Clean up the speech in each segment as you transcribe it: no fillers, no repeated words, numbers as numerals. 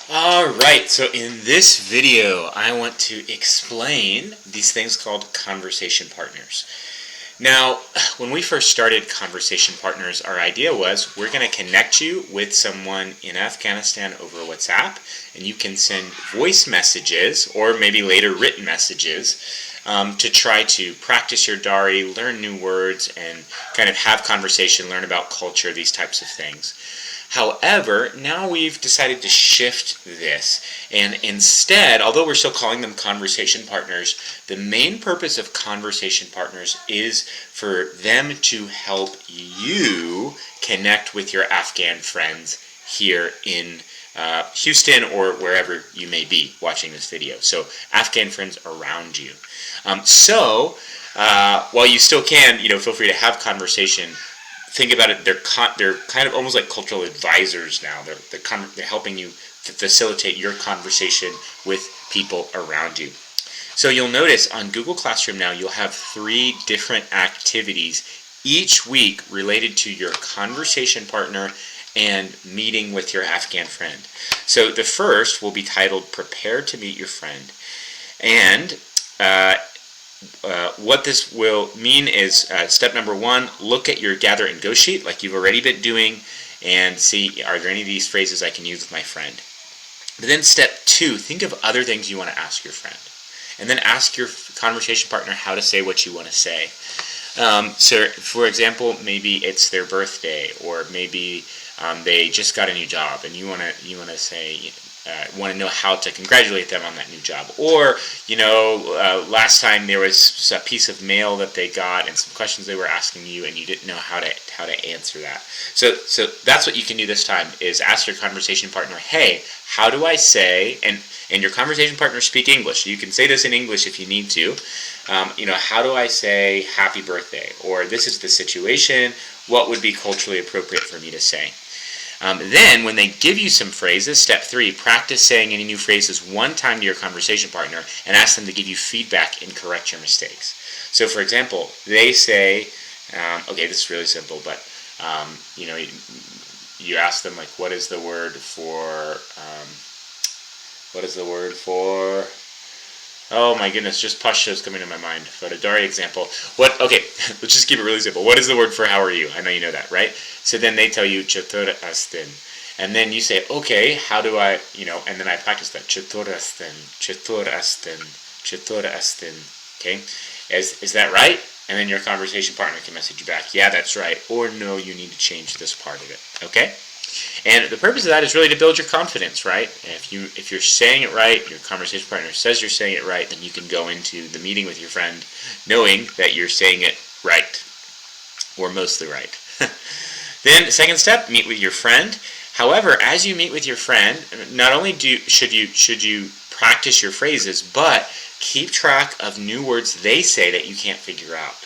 Alright, so in this video I want to explain these things called conversation partners. Now, when we first started Conversation Partners, our idea was we're going to connect you with someone in Afghanistan over WhatsApp, and you can send voice messages or maybe later written messages to try to practice your Dari, learn new words, and kind of have conversation, learn about culture, these types of things. However, now we've decided to shift this, and instead, although we're still calling them conversation partners, the main purpose of conversation partners is for them to help you connect with your Afghan friends here in Houston or wherever you may be watching this video. So Afghan friends around you. While you still can, feel free to have conversation. Think about it. They're kind of almost like cultural advisors now. They're helping you to facilitate your conversation with people around you. So you'll notice on Google Classroom now you'll have 3 different activities each week related to your conversation partner and meeting with your Afghan friend. So the first will be titled "Prepare to Meet Your Friend," and what this will mean is step number 1, look at your gather and go sheet like you've already been doing and see, are there any of these phrases I can use with my friend. But then step 2, think of other things you want to ask your friend, and then ask your conversation partner how to say what you want to say. So for example, maybe it's their birthday, or maybe they just got a new job and you want to say, want to know how to congratulate them on that new job. Or, last time there was a piece of mail that they got and some questions they were asking you and you didn't know how to answer that. So that's what you can do this time, is ask your conversation partner, hey, how do I say, and your conversation partner speak English. You can say this in English if you need to. How do I say happy birthday? Or this is the situation, what would be culturally appropriate for me to say? Then, when they give you some phrases, step 3, practice saying any new phrases one time to your conversation partner and ask them to give you feedback and correct your mistakes. So, for example, they say, okay, this is really simple, but, you ask them, like, what is the word for, oh my goodness, just Pashto is coming to my mind. For a Dari example, okay, let's just keep it really simple. What is the word for how are you? I know you know that, right? So then they tell you, Chatur astin. And then you say, okay, how do I, and then I practice that. Chatur astin, Chatur astin, Chatur astin. Okay? Is that right? And then your conversation partner can message you back, yeah, that's right. Or no, you need to change this part of it. Okay? And the purpose of that is really to build your confidence, right? If you're saying it right, your conversation partner says you're saying it right, then you can go into the meeting with your friend knowing that you're saying it right, or mostly right. Then, second step, meet with your friend. However, as you meet with your friend, not only should you practice your phrases, but keep track of new words they say that you can't figure out.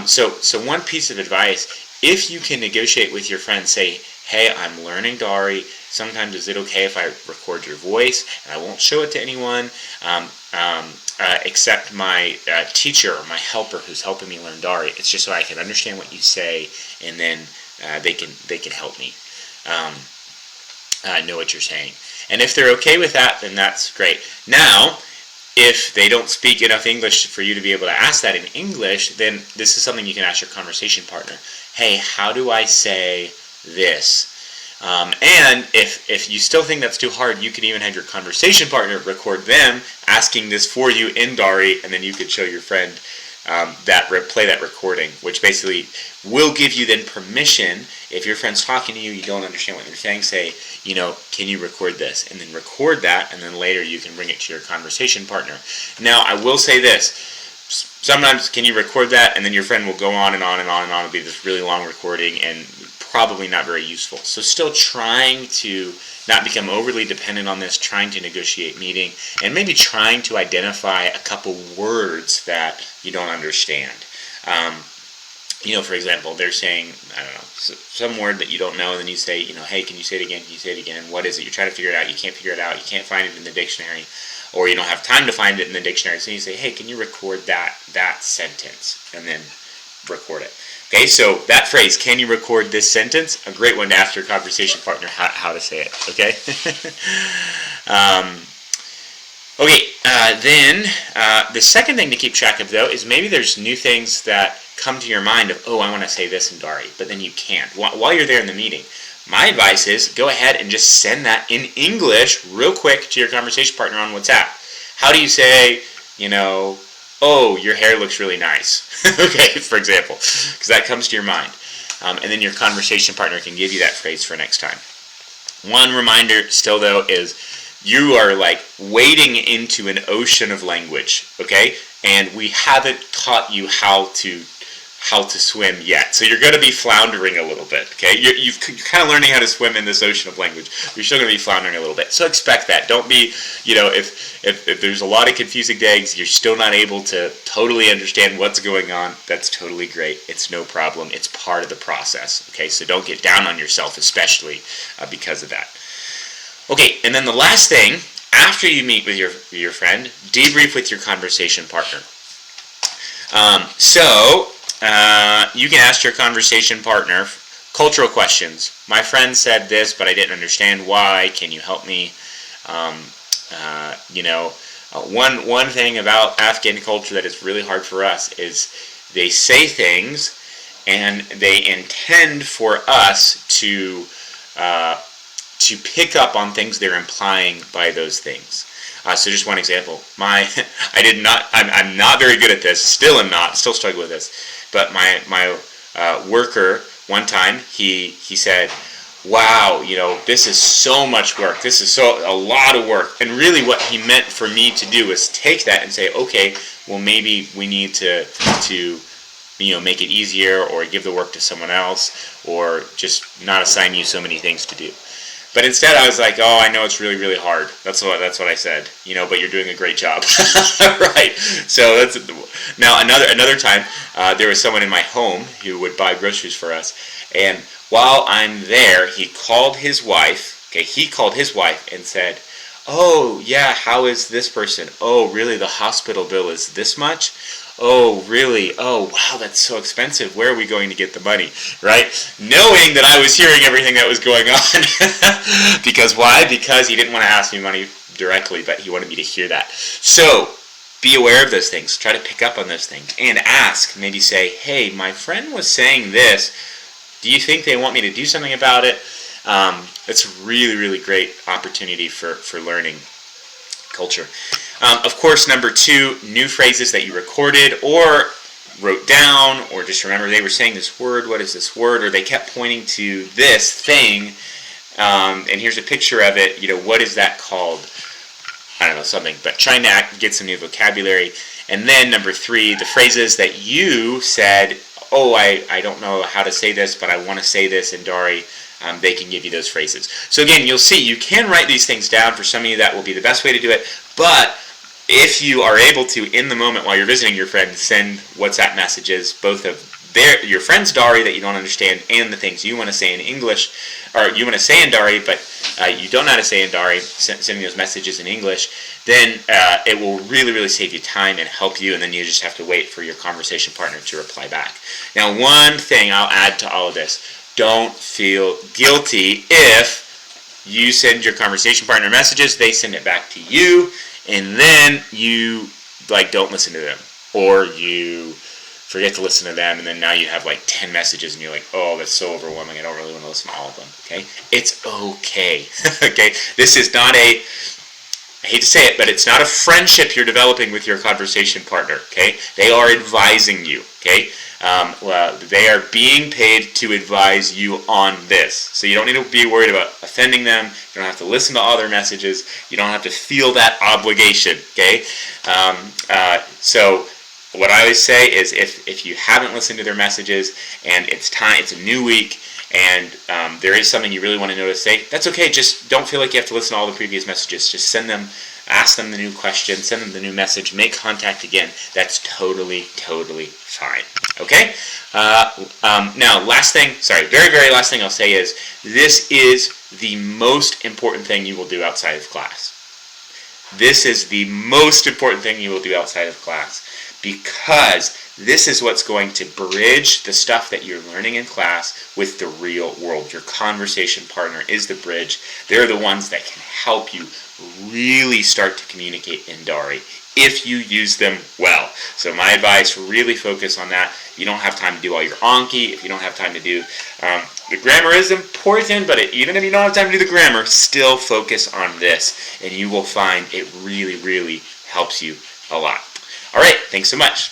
So one piece of advice, if you can negotiate with your friend, say, hey, I'm learning Dari. Sometimes is it okay if I record your voice and I won't show it to anyone except my teacher or my helper who's helping me learn Dari. It's just so I can understand what you say, and then they can help me know what you're saying. And if they're okay with that, then that's great. Now, if they don't speak enough English for you to be able to ask that in English, then this is something you can ask your conversation partner. Hey, how do I say this? And if you still think that's too hard, you can even have your conversation partner record them asking this for you in Dari, and then you could show your friend play that recording, which basically will give you then permission. If your friend's talking to you, you don't understand what they're saying, say, can you record this? And then record that, and then later you can bring it to your conversation partner. Now, I will say this. Sometimes, can you record that? And then your friend will go on and on and on and on. It'll be this really long recording and probably not very useful. So still trying to not become overly dependent on this, trying to negotiate meeting, and maybe trying to identify a couple words that you don't understand. For example, they're saying, I don't know, some word that you don't know, and then you say, hey, can you say it again? Can you say it again? What is it? You're trying to figure it out. You can't figure it out. You can't find it in the dictionary, or you don't have time to find it in the dictionary. So you say, hey, can you record that sentence? And then record it. Okay, so that phrase, can you record this sentence? A great one to ask your conversation partner how to say it, okay? Then the second thing to keep track of, though, is maybe there's new things that come to your mind of, oh, I want to say this in Dari, but then you can't while you're there in the meeting. My advice is go ahead and just send that in English real quick to your conversation partner on WhatsApp. How do you say, oh, your hair looks really nice, okay, for example, because that comes to your mind. And then your conversation partner can give you that phrase for next time. One reminder still, though, is you are like wading into an ocean of language, okay? And we haven't taught you how to swim yet. So you're going to be floundering a little bit, okay? You're kind of learning how to swim in this ocean of language. You're still going to be floundering a little bit. So expect that. Don't be, if there's a lot of confusing things, you're still not able to totally understand what's going on, that's totally great. It's no problem. It's part of the process, okay? So don't get down on yourself, especially because of that. Okay, and then the last thing, after you meet with your friend, debrief with your conversation partner. You can ask your conversation partner cultural questions. My friend said this, but I didn't understand why. Can you help me? One thing about Afghan culture that is really hard for us is they say things and they intend for us to pick up on things they're implying by those things. So just one example. I'm not very good at this. Still struggle with this. But my worker, one time, he said, wow, this is so much work. This is a lot of work. And really what he meant for me to do was take that and say, okay, well, maybe we need to make it easier, or give the work to someone else, or just not assign you so many things to do. But instead, I was like, oh, I know it's really, really hard. That's what I said. But you're doing a great job, right? So now another time, there was someone in my home who would buy groceries for us, and while I'm there, he called his wife. Okay, he called his wife and said, oh yeah, how is this person? Oh, really? The hospital bill is this much? Oh, really? Oh, wow, that's so expensive. Where are we going to get the money? Right? Knowing that I was hearing everything that was going on. Because why? Because he didn't want to ask me money directly, but he wanted me to hear that. So, be aware of those things. Try to pick up on those things. And ask, maybe say, hey, my friend was saying this. Do you think they want me to do something about it? It's a really, really great opportunity for learning culture. Of course, number 2, new phrases that you recorded or wrote down, or just remember they were saying this word, what is this word, or they kept pointing to this thing, and here's a picture of it, what is that called? I don't know, something, but trying to get some new vocabulary. And then number 3, the phrases that you said, oh, I don't know how to say this, but I want to say this in Dari. They can give you those phrases. So again, you'll see you can write these things down. For some of you, that will be the best way to do it. But if you are able to, in the moment while you're visiting your friend, send WhatsApp messages, both of your friend's Dari that you don't understand and the things you want to say in English, or you want to say in Dari, but you don't know how to say in Dari, sending those messages in English, then it will really, really save you time and help you, and then you just have to wait for your conversation partner to reply back. Now, one thing I'll add to all of this, don't feel guilty if you send your conversation partner messages, they send it back to you, and then you don't listen to them, or you forget to listen to them, and then now you have 10 messages, and you're like, oh, that's so overwhelming, I don't really want to listen to all of them, okay? It's okay, okay? This is not I hate to say it, but it's not a friendship you're developing with your conversation partner, okay? They are advising you, okay? They are being paid to advise you on this. So you don't need to be worried about offending them. You don't have to listen to all their messages. You don't have to feel that obligation, okay? So what I always say is if you haven't listened to their messages and it's a new week, and there is something you really want to know to say, that's okay. Just don't feel like you have to listen to all the previous messages. Just send them, ask them the new question, send them the new message, make contact again. That's totally, totally fine. Okay? Now, very, very last thing I'll say is, this is the most important thing you will do outside of class. This is the most important thing you will do outside of class, because This is what's going to bridge the stuff that you're learning in class with the real world. Your conversation partner is the bridge. They're the ones that can help you really start to communicate in Dari if you use them well. So my advice, really focus on that. You don't have time to do all your Anki. If you don't have time to do the grammar is important, but even if you don't have time to do the grammar, still focus on this, and you will find it really, really helps you a lot. All right, thanks so much.